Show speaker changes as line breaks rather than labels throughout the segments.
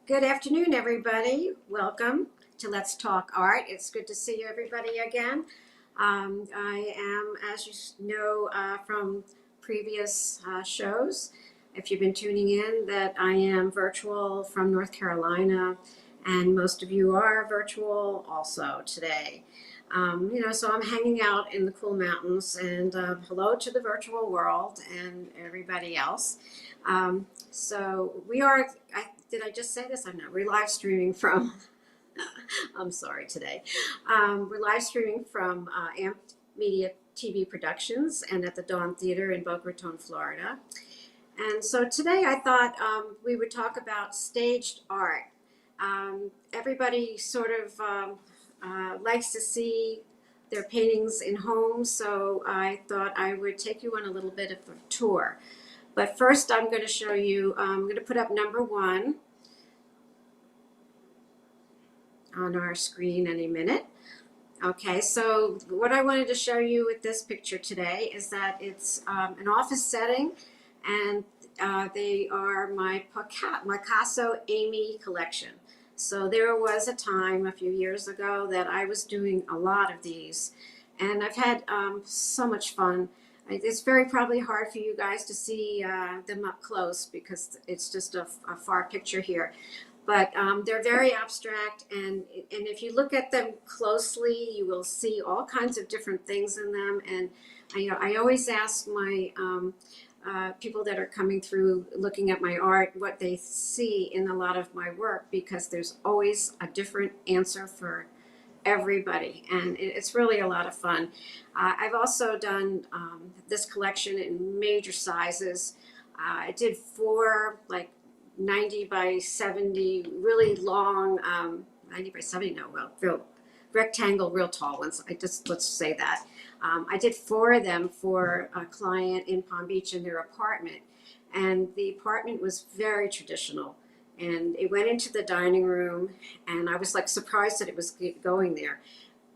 Good afternoon, everybody. Welcome to Let's Talk Art. It's good to see everybody again. I am, as you know from previous shows, if you've been tuning in, that I am virtual from North Carolina, and most of you are virtual also today. So I'm hanging out in the cool mountains, and hello to the virtual world and everybody else. So we are, did I just say this? I know. We're live streaming from, I'm sorry today. We're live streaming from Amp Media TV Productions and at the Dawn Theater in Boca Raton, Florida. And so today I thought we would talk about staged art. Everybody sort of likes to see their paintings in homes, so I thought I would take you on a little bit of a tour. But first I'm going to show you, I'm going to put up number one on our screen any minute. Okay, so what I wanted to show you with this picture today is that it's an office setting, and they are my Picasso Amy collection. So there was a time a few years ago that I was doing a lot of these, and I've had so much fun. It's very probably hard for you guys to see them up close because it's just a far picture here. But they're very abstract, and if you look at them closely, you will see all kinds of different things in them. And I always ask my people that are coming through looking at my art what they see in a lot of my work, because there's always a different answer for everybody, and it's really a lot of fun. I've also done this collection in major sizes. I did four, like 90 by 70, really long, 90 by 70, no, well, real rectangle, real tall ones. Let's say that. I did four of them for a client in Palm Beach in their apartment. And the apartment was very traditional. And it went into the dining room, and I was like surprised that it was going there.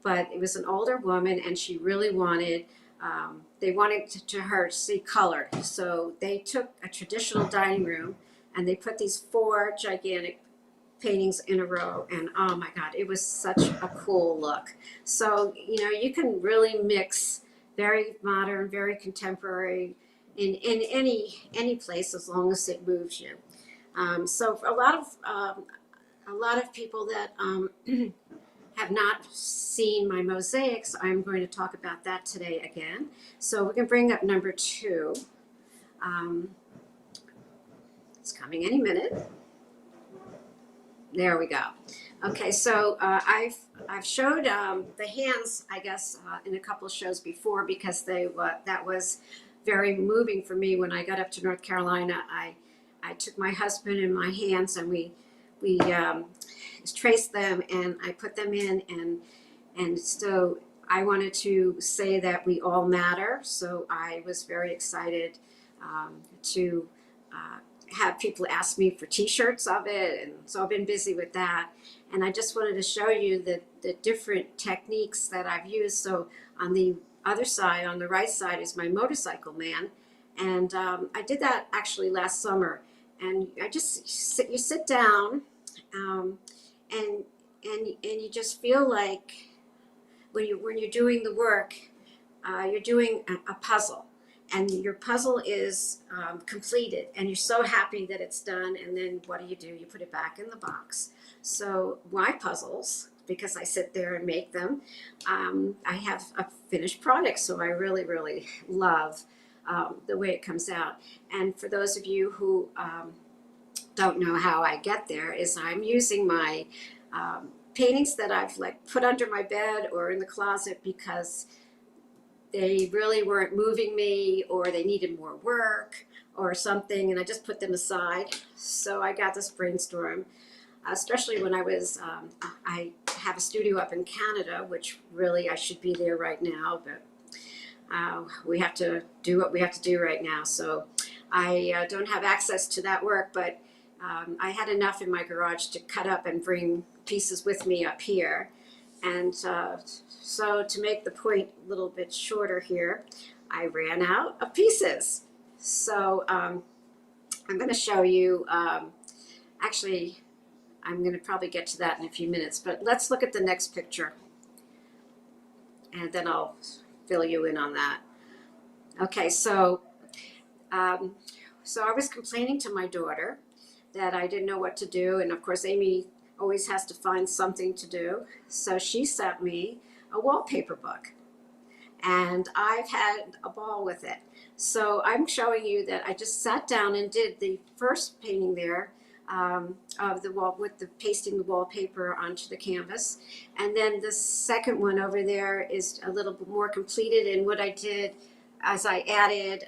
But it was an older woman, and she really wanted, they wanted her to see color. So they took a traditional dining room and they put these four gigantic paintings in a row, and oh my God, it was such a cool look. So you can really mix very modern, very contemporary in any place, as long as it moves you. So for a lot of people that have not seen my mosaics, I'm going to talk about that today again. So we can bring up number two. It's coming any minute. There we go. Okay, so I've showed the hands, I guess, in a couple of shows before, because that was very moving for me. When I got up to North Carolina, I took my husband and my hands, and we traced them, and I put them in, and so I wanted to say that we all matter. So I was very excited to have people ask me for t-shirts of it, and so I've been busy with that. And I just wanted to show you the different techniques that I've used. So on the other side, on the right side, is my motorcycle man, and I did that actually last summer. And I just you sit down, and you just feel like when you're doing the work, you're doing a puzzle, and your puzzle is completed, and you're so happy that it's done. And then what do? You put it back in the box. So my puzzles, because I sit there and make them, I have a finished product, so I really, really love the way it comes out. And for those of you who don't know how I get there, is I'm using my paintings that I've like put under my bed or in the closet, because they really weren't moving me, or they needed more work or something, and I just put them aside. So I got this brainstorm, especially when I have a studio up in Canada, which really I should be there right now, but we have to do what we have to do right now. So I don't have access to that work, but I had enough in my garage to cut up and bring pieces with me up here. And so to make the point a little bit shorter here, I ran out of pieces. So I'm going to show you, actually, I'm going to probably get to that in a few minutes, but let's look at the next picture and then I'll fill you in on that. Okay, um, so I was complaining to my daughter that I didn't know what to do, and of course Amy always has to find something to do. So she sent me a wallpaper book, and I've had a ball with it. So I'm showing you that I just sat down and did the first painting there of the wall with the pasting the wallpaper onto the canvas, and then the second one over there is a little bit more completed. And what I did as I added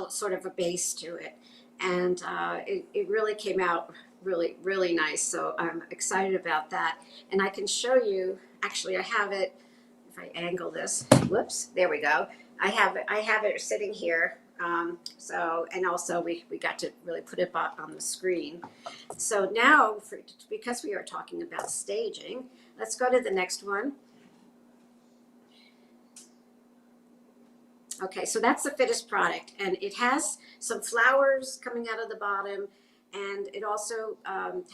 sort of a base to it, and it really came out really nice. So I'm excited about that, and I can show you. Actually, I have it. If I angle this, whoops, there we go. I have it sitting here. So, and also we got to really put it on the screen. So now, because we are talking about staging, let's go to the next one. Okay, so that's the finished product, and it has some flowers coming out of the bottom, and it also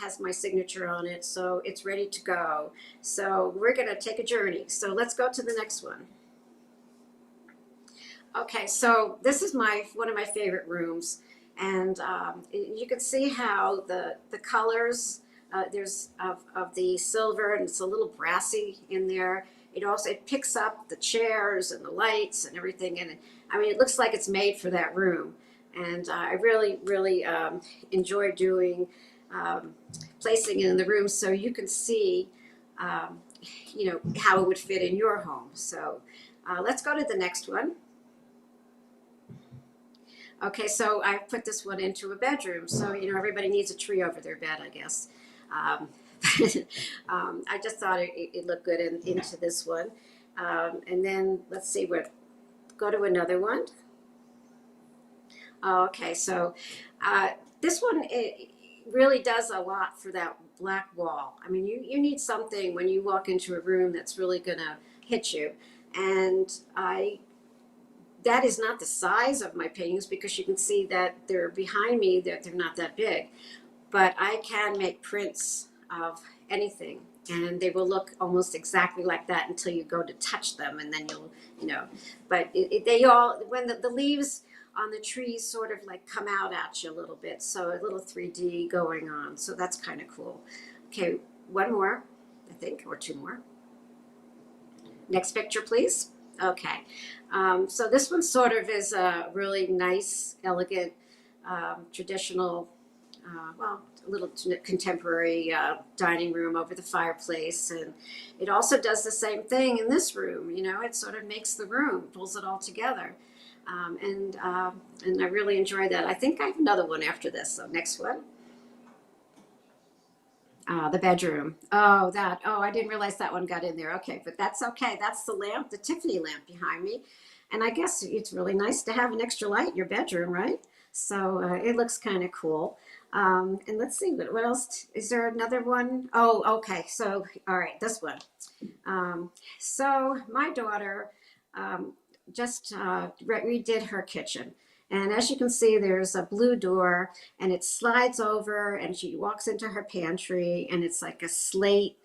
has my signature on it, so it's ready to go. So we're gonna take a journey. So let's go to the next one. Okay, so this is one of my favorite rooms, and you can see how the colors there's of the silver, and it's a little brassy in there. It picks up the chairs and the lights and everything, and I mean it looks like it's made for that room. And I really enjoy doing placing it in the room so you can see how it would fit in your home. So let's go to the next one. Okay, so I put this one into a bedroom. So, everybody needs a tree over their bed, I guess. Um, I just thought it looked good into this one. And then let's see, go to another one. Okay, so this one, it really does a lot for that black wall. I mean, you need something when you walk into a room that's really gonna hit you. And that is not the size of my paintings, because you can see that they're behind me, that they're not that big. But I can make prints of anything, and they will look almost exactly like that until you go to touch them, and then but they all, when the leaves on the trees sort of like come out at you a little bit, so a little 3D going on. So that's kind of cool. Okay, one more, I think, or two more. Next picture, please. Okay, so this one sort of is a really nice, elegant, traditional, well, a little contemporary dining room over the fireplace. And it also does the same thing in this room. It sort of makes the room, pulls it all together. And I really enjoy that. I think I have another one after this. So next one. The bedroom. Oh, I didn't realize that one got in there. Okay, but that's okay. That's the lamp, the Tiffany lamp behind me. And I guess it's really nice to have an extra light in your bedroom, right? So it looks kind of cool. And let's see, what else? Is there another one? Oh, okay. So, all right, this one. So my daughter just redid her kitchen. And as you can see, there's a blue door, and it slides over, and she walks into her pantry, and it's like a slate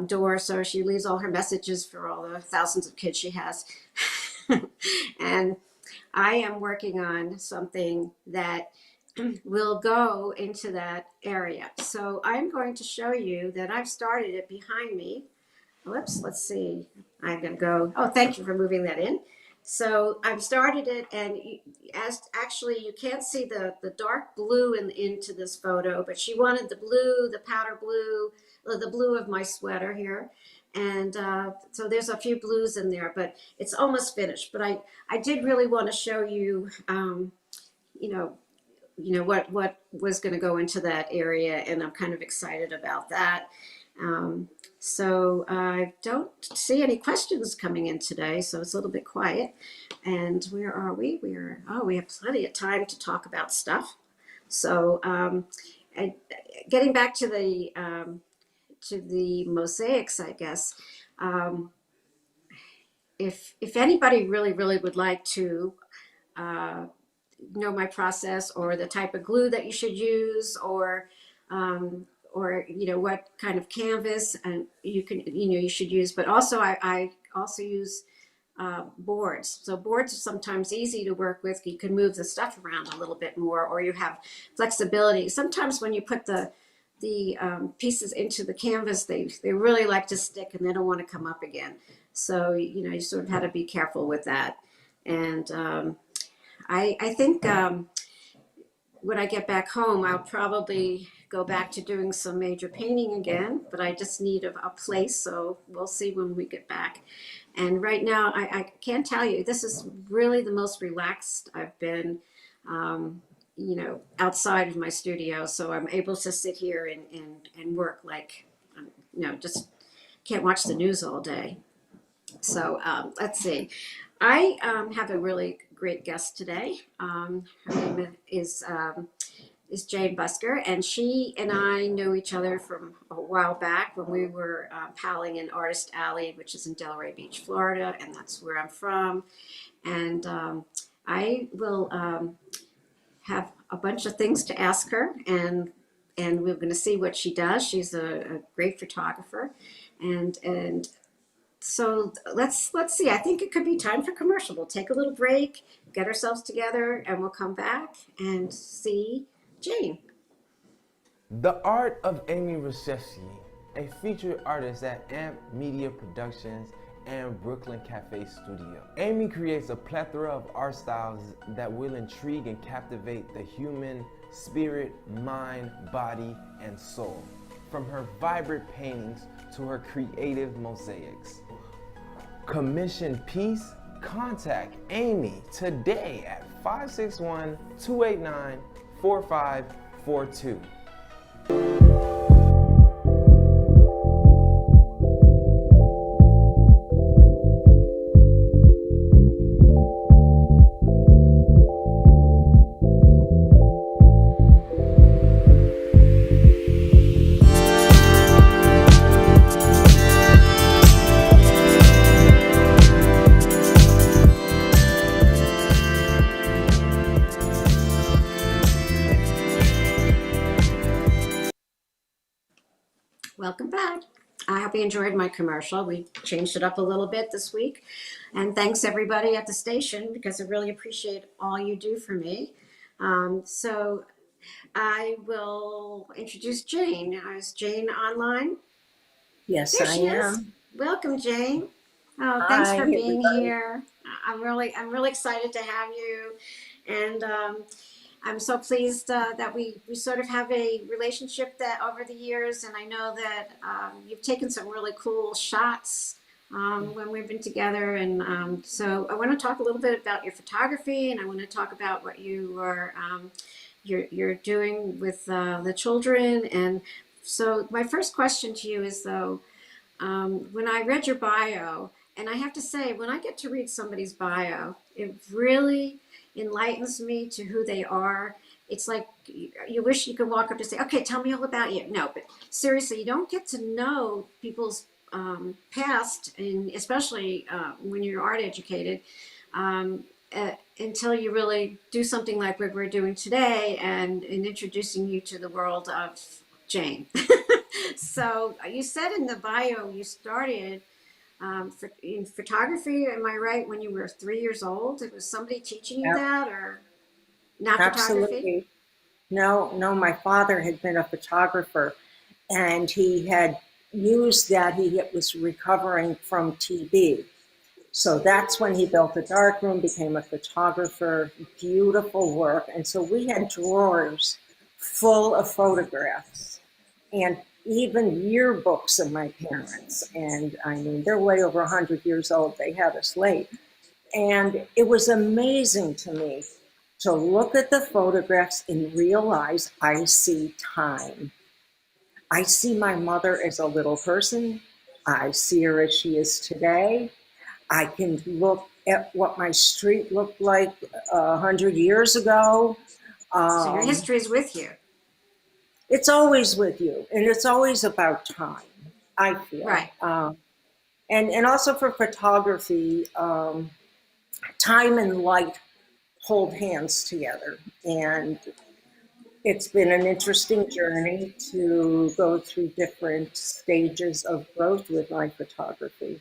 door. So she leaves all her messages for all the thousands of kids she has. And I am working on something that will go into that area. So I'm going to show you that I've started it behind me. Whoops, let's see. I'm going to go. Oh, thank you for moving that in. So I've started it, and actually you can't see the dark blue into this photo, but she wanted the blue, the powder blue, the blue of my sweater here. And so there's a few blues in there, but it's almost finished. But I did really want to show you, what was going to go into that area, and I'm kind of excited about that. So I don't see any questions coming in today, so it's a little bit quiet. And where are we? We have plenty of time to talk about stuff. So getting back to the mosaics, I guess. If anybody really would like to know my process, or the type of glue that you should use, or or what kind of canvas and you should use. But also I also use boards. So boards are sometimes easy to work with. You can move the stuff around a little bit more, or you have flexibility. Sometimes when you put the pieces into the canvas, they really like to stick and they don't want to come up again. So you sort of have to be careful with that. And I think when I get back home, I'll probably go back to doing some major painting again, but I just need a place, so we'll see when we get back. And right now, I can't tell you, this is really the most relaxed I've been, outside of my studio. So I'm able to sit here and work like, just can't watch the news all day. So let's see. I have a really great guest today. Her name is Jane Busker, and she and I knew each other from a while back when we were palling in Artist Alley, which is in Delray Beach, Florida, and that's where I'm from. And I will have a bunch of things to ask her, and we're going to see what she does. She's a great photographer, and so let's see. I think it could be time for commercial. We'll take a little break, get ourselves together, and we'll come back and see Jane.
The Art of Amy Reshefsky, a featured artist at AMP Media Productions and Brooklyn Cafe Studio. Amy creates a plethora of art styles that will intrigue and captivate the human spirit, mind, body, and soul. From her vibrant paintings to her creative mosaics. Commission piece? Contact Amy today at 561-289-4542.
Welcome back. I hope you enjoyed my commercial. We changed it up a little bit this week. And thanks everybody at the station, because I really appreciate all you do for me. So I will introduce Jane. Is Jane online?
Yes,
There
I
she is.
am.
Welcome, Jane. Oh, thanks
Hi,
for being
everybody.
here. I'm really excited to have you. And I'm so pleased that we sort of have a relationship that over the years, and I know that you've taken some really cool shots when we've been together. And so I want to talk a little bit about your photography, and I want to talk about what you are you're doing with the children. And so my first question to you is though, when I read your bio, and I have to say, when I get to read somebody's bio, it really enlightens me to who they are. It's like you wish you could walk up to say, okay, tell me all about you. No, but seriously, you don't get to know people's past, and especially when you're art educated, until you really do something like what we're doing today and in introducing you to the world of Jane. So you said in the bio you started in photography. Am I right? When you were 3 years old, it was somebody teaching you
Ab-
that, or not photography?
Absolutely. No, my father had been a photographer and he had used that. He was recovering from TB. So that's when he built a darkroom, became a photographer, beautiful work. And so we had drawers full of photographs and even yearbooks of my parents. And I mean, they're way over 100 years old. They had us late. And it was amazing to me to look at the photographs and realize I see time. I see my mother as a little person. I see her as she is today. I can look at what my street looked like 100 years ago.
So your
Um,
history is with you.
it's always with you, and it's always about time, I feel.
Right.
And also for photography, time and light hold hands together. And It's been an interesting journey to go through different stages of growth with my photography.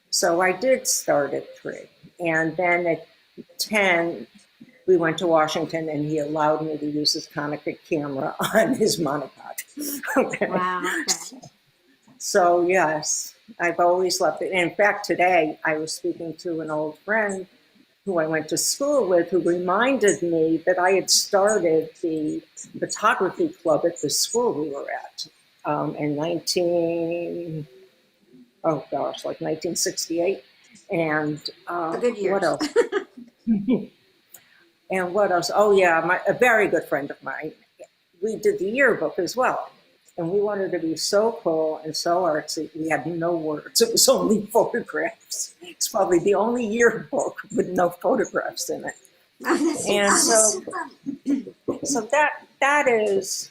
So I did start at 3. And then at 10, we went to Washington and he allowed me to use his Konica camera on his monopod. Okay.
Wow. Okay.
So yes, I've always loved it. And in fact, today I was speaking to an old friend who I went to school with, who reminded me that I had started the photography club at the school we were at in 1968. And
The good years.
what else? And what else? Oh yeah, a very good friend of mine. We did the yearbook as well. And we wanted to be so cool and so artsy. We had no words. It was only photographs. It's probably the only yearbook with no photographs in it. And so that is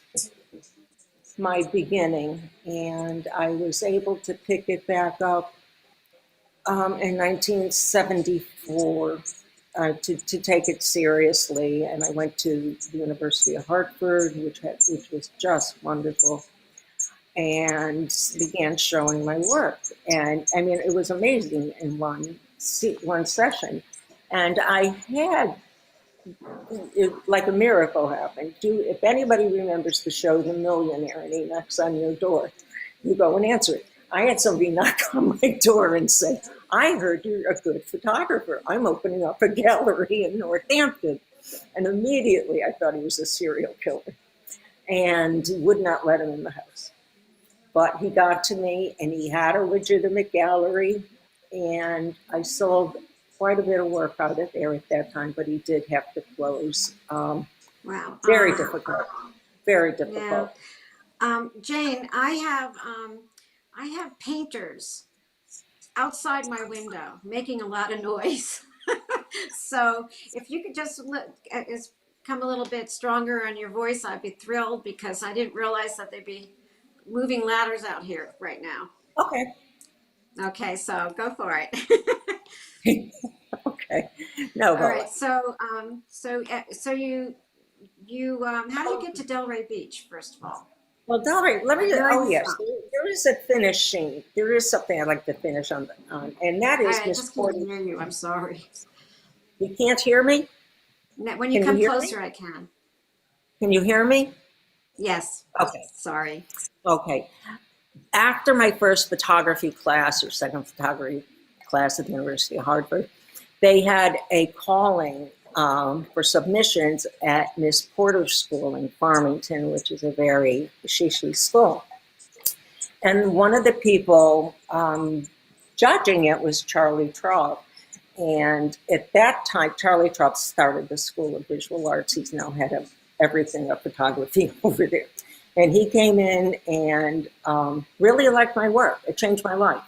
my beginning. And I was able to pick it back up in 1974 to take it seriously. And I went to the University of Hartford, which was just wonderful, and began showing my work. And I mean, it was amazing in one session. And I had, like a miracle happened. If anybody remembers the show The Millionaire and he knocks on your door, you go and answer it. I had somebody knock on my door and say, I heard you're a good photographer. I'm opening up a gallery in Northampton. And immediately I thought he was a serial killer and would not let him in the house. But he got to me and he had a legitimate gallery, and I sold quite a bit of work out of there at that time, but he did have to close.
Wow.
Very difficult, very difficult.
Yeah. Jane, I have painters outside my window making a lot of noise. So if you could just come a little bit stronger on your voice, I'd be thrilled, because I didn't realize that they'd be moving ladders out here right now.
Okay.
Okay, so go for it.
Okay. No.
All right. So you how do you get to Delray Beach, first of all?
Well, Delray, let me. Oh yes, there is a finishing. There is something I'd like to finish on, and that is
I
Miss
just can't
Porter.
hear you. I'm sorry.
You can't hear me?
When you
Can
come
you hear
closer,
me?
I can.
Can you hear me?
Yes.
Okay.
Sorry.
Okay. After my first photography class, or second photography class at the University of Hartford, they had a calling for submissions at Miss Porter's school in Farmington, which is a very shishi school. And one of the people judging it was Charlie Traub. And at that time, Charlie Traub started the School of Visual Arts. He's now head of everything of photography over there. And he came in and really liked my work. It changed my life.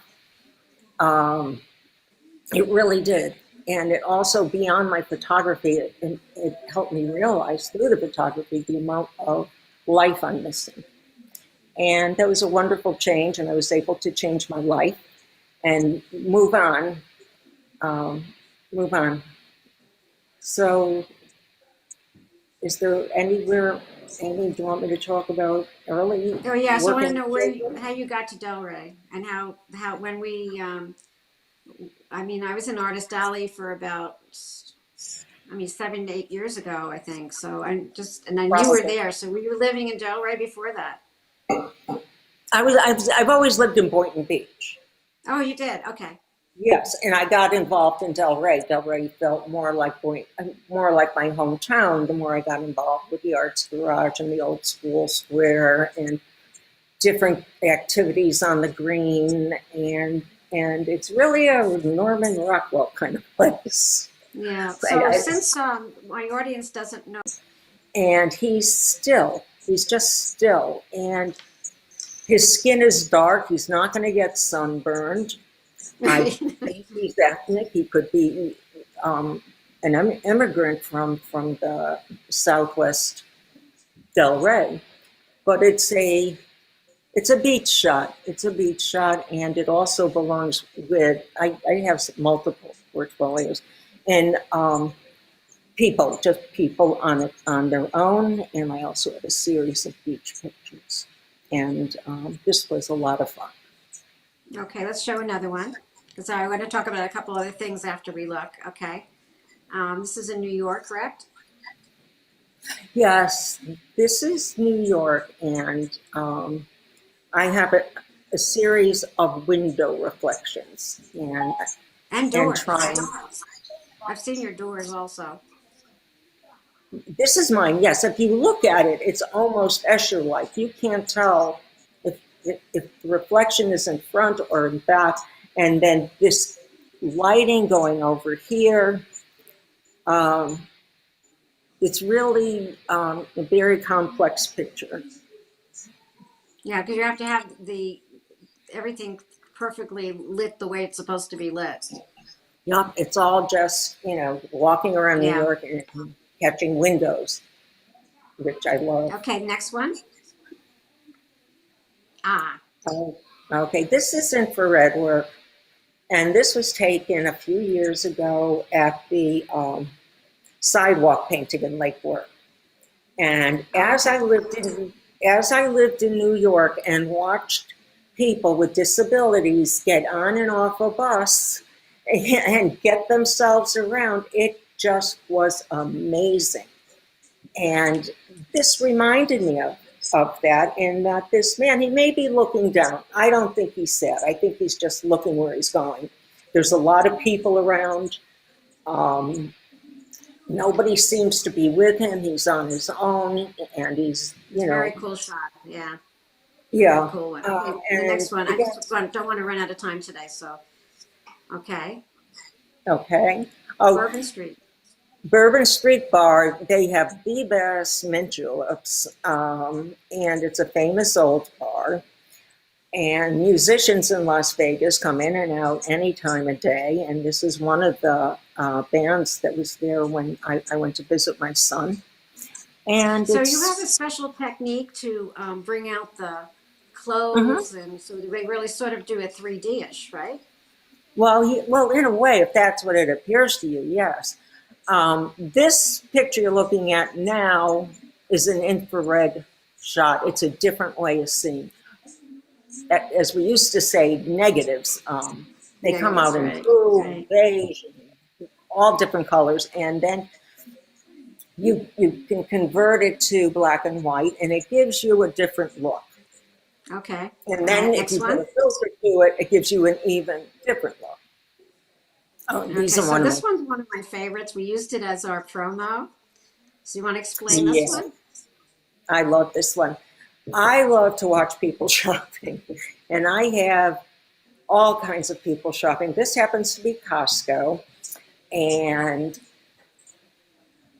It really did. And it also, beyond my photography, it helped me realize through the photography the amount of life I'm missing. And that was a wonderful change, and I was able to change my life and move on. So is there anywhere, Amy, do you want me to talk about early?
Oh yeah. So I want to
working?
know how you got to Delray, and how when we I mean, I was in Artist Alley for about 7 to 8 years ago, I think. So and you were
Probably.
there. So were you living in Delray before that?
I've always lived in Boynton Beach.
Oh, you did. Okay.
Yes, and I got involved in Delray. Delray felt more like my hometown. The more I got involved with the Arts Garage and the Old School Square and different activities on the green, and it's really a Norman Rockwell kind of place.
Yeah. So since my audience doesn't know,
and he's just still, and his skin is dark. He's not going to get sunburned. I think he's ethnic. He could be an immigrant from the Southwest Delray, but it's a beach shot. It's a beach shot, and it also belongs with. I have multiple portfolios, and People, just people on their own, and I also have a series of beach pictures. And this was a lot of fun.
Okay, let's show another one because I want to talk about a couple other things after we look. Okay. This is in New York, correct?
Yes, this is New York, and I have a series of window reflections,
And
and
doors,
trying.
right? I've seen your doors also.
This is mine. Yes, if you look at it, it's almost Escher-like. You can't tell if the reflection is in front or in back, and then this lighting going over here. Um, it's really a very complex picture.
Yeah, because you have to have the everything perfectly lit the way it's supposed to be lit.
Yep, it's all just, walking around New
Yeah.
York and catching windows, which I love.
Okay, next one. Ah,
Oh, okay, this is infrared work, and this was taken a few years ago at the sidewalk painting in Lake Worth. And
okay.
as I lived in New York and watched people with disabilities get on and off a bus and get themselves around, it just was amazing. And this reminded me of that, in that this man, he may be looking down. I don't think he's sad. I think he's just looking where he's going. There's a lot of people around. Um, Nobody seems to be with him. He's on his own, and he's,
It's a very cool shot. Yeah, very
yeah.
cool one. Okay, the
And
next one. I
again,
just don't want to run out of time today, so okay.
okay. Oh,
Bourbon Street.
Bourbon Street Bar, they have the best mint juleps, and it's a famous old bar. And musicians in Las Vegas come in and out any time of day. And this is one of the bands that was there when I went to visit my son. And
So you have a
it's,
special technique to bring out the
mhm.
clothes, and so they really sort of do a 3D-ish, right?
Well, in a way, if that's what it appears to you, yes. This picture you're looking at now is an infrared shot. It's a different way of seeing. As we used to say, negatives. They come
Negatives,
out in
right?
blue,
Right.
beige, all different colors, and then you can convert it to black and white, and it gives you a different look.
Okay.
And
All
then
right.
if
Next
you put
one.
a filter to it, it gives you an even different look. Oh, these
Okay.
are
So
one of
this
my,
one's one of my favorites. We used it as our promo. So you want to explain this
yeah,
one?
I love this one. I love to watch people shopping, and I have all kinds of people shopping. This happens to be Costco, and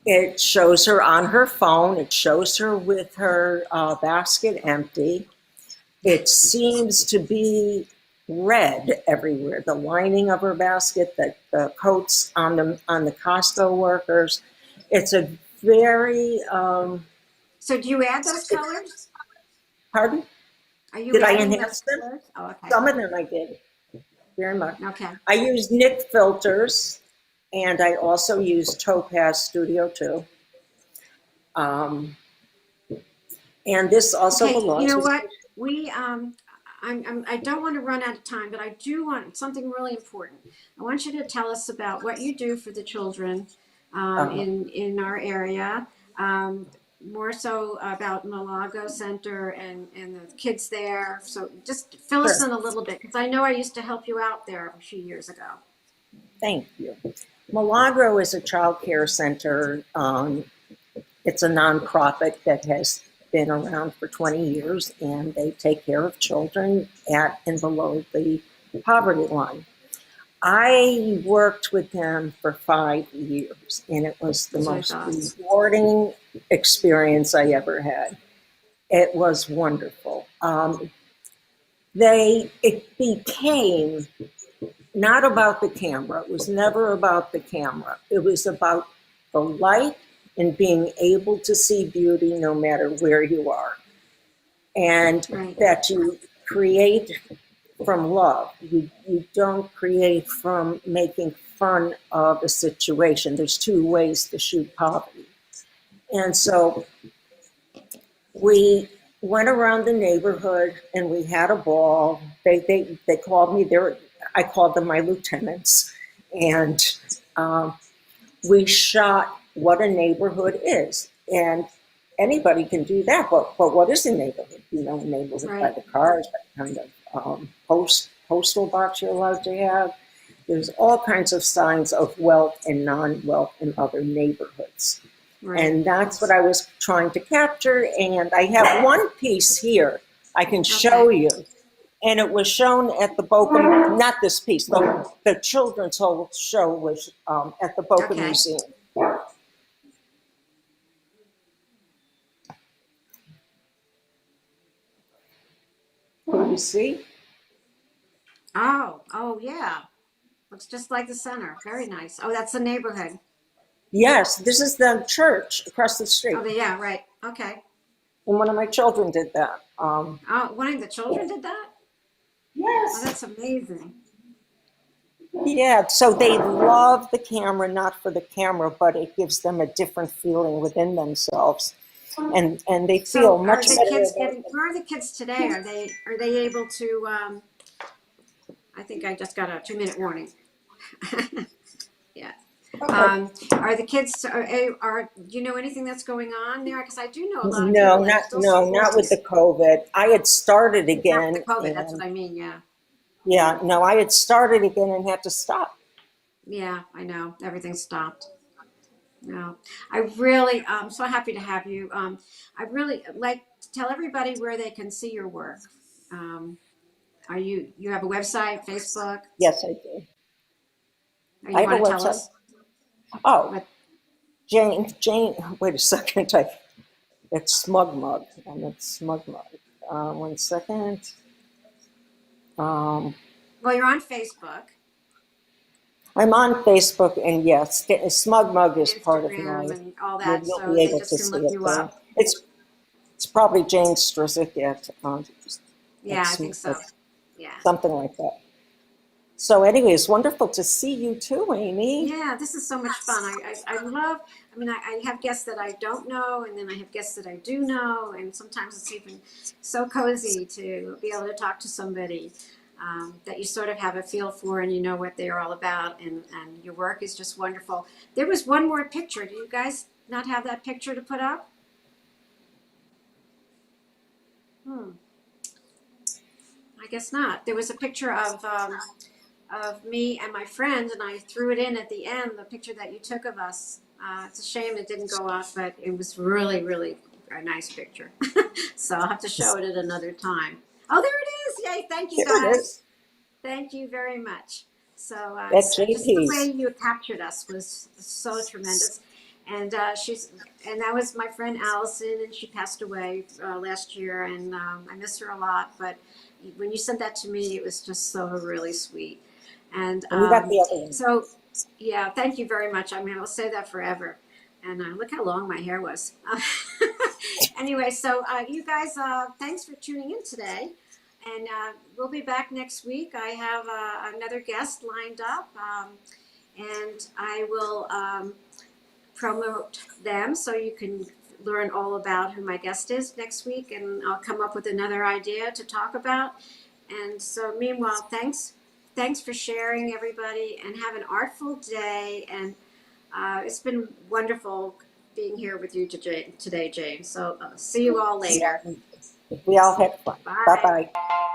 it shows her on her phone. It shows her with her basket empty. It seems to be red everywhere. The lining of her basket, the coats on the Costco workers. It's a very
So do you add those colors?
pardon?
Are you
Did I
adding those
enhance them?
colors? Oh, okay.
Some of them I did, very much.
Okay.
I use Nick filters, and I also use Topaz Studio too. Um, and this also
Okay. You
belongs
know
with.
what? We I don't want to run out of time, but I do want something really important. I want you to tell us about what you do for the children
Uh,
in our area. Um, More so about Malago Center and the kids there. So just fill us
sure,
in a little bit because I know I used to help you out there a few years ago.
thank you. Milagro is a child care center. It's a nonprofit that has been around for 20 years, and they take care of children at and below the poverty line. I worked with them for 5 years, and it was the
That's what I
most
thought.
rewarding experience I ever had. It was wonderful. It became not about the camera. It was never about the camera. It was about the light and being able to see beauty no matter where you are. And
Right.
that you create from love. You don't create from making fun of a situation. There's two ways to shoot poverty. And so we went around the neighborhood and we had a ball. They called me their, I called them my lieutenants. And we shot what a neighborhood is. And anybody can do that, but what is a neighborhood? You know, a neighborhood by
Right.
the cars, by the kind of postal box you're allowed to have. There's all kinds of signs of wealth and non-wealth in other neighborhoods.
Right.
And that's what I was trying to capture. And I have one piece here I can show
Okay.
you. And it was shown at the Boca, not this piece, the children's whole show was at the Boca
Okay.
Museum. Can you see?
Oh, yeah. Looks just like the center. Very nice. Oh, that's the neighborhood.
Yes, this is the church across the street.
Oh, yeah, right. Okay.
And one of my children did that.
Oh, one of the children did that? Oh,
Yes.
that's amazing.
Yeah, so they love the camera, not for the camera, but it gives them a different feeling within themselves. And they
So
feel
are
much
the
better
kids
about
getting,
it.
where are the kids today? Are they able to, I think I just got a 2-minute warning. Yeah. Are the kids, do you know anything that's going on there? Because I do know a lot of
No,
people that are still
not with
schools.
the COVID. I had started
Not with
again,
the COVID, that's what
and
I mean, yeah.
yeah, no, I had started again and had to stop.
Yeah, I know. Everything stopped. No, I really, I'm so happy to have you. I really like to tell everybody where they can see your work. Um, you have a website, Facebook,
Yes, I did.
or
I
you
have a
want to tell
website.
us
Oh,
what?
Jane, wait a second. It's Smug Mug, and it's Smug Mug. 1 second. Um,
Well, you're on Facebook
I'm on Facebook, and yes, Smug Mug
and
is part of
Instagram
my.
and all that,
You'll
so
be
they
able
just
to
can
see
look
it
you
there.
up.
It's probably Jane Struzik
Yeah, I think so.
at
Yeah.
something like that. So, anyways, wonderful to see you too, Amy.
Yeah, this is so much fun. I love, I mean, I have guests that I don't know, and then I have guests that I do know, and sometimes it's even so cozy to be able to talk to somebody that you sort of have a feel for and you know what they're all about, and your work is just wonderful. There was one more picture. Do you guys not have that picture to put up? Hmm, I guess not. There was a picture of me and my friend, and I threw it in at the end, the picture that you took of us. It's a shame it didn't go off, but it was really, really a nice picture. So I'll have to show it at another time. Oh, there it is! Yay! Thank you
There it
guys.
is.
Thank you very much. So
At
just the way
JP's.
you captured us was so tremendous. And and that was my friend Allison, and she passed away last year, and I miss her a lot. But when you sent that to me, it was just so really sweet. And
And you got the other one.
so, yeah, thank you very much. I mean, I'll say that forever. And look how long my hair was. Anyway, so you guys, thanks for tuning in today. And we'll be back next week. I have another guest lined up, and I will promote them so you can learn all about who my guest is next week. And I'll come up with another idea to talk about. And so, meanwhile, thanks for sharing, everybody, and have an artful day. And it's been wonderful being here with you today, James. So, see you all later.
We all had fun. Bye
Bye.
bye.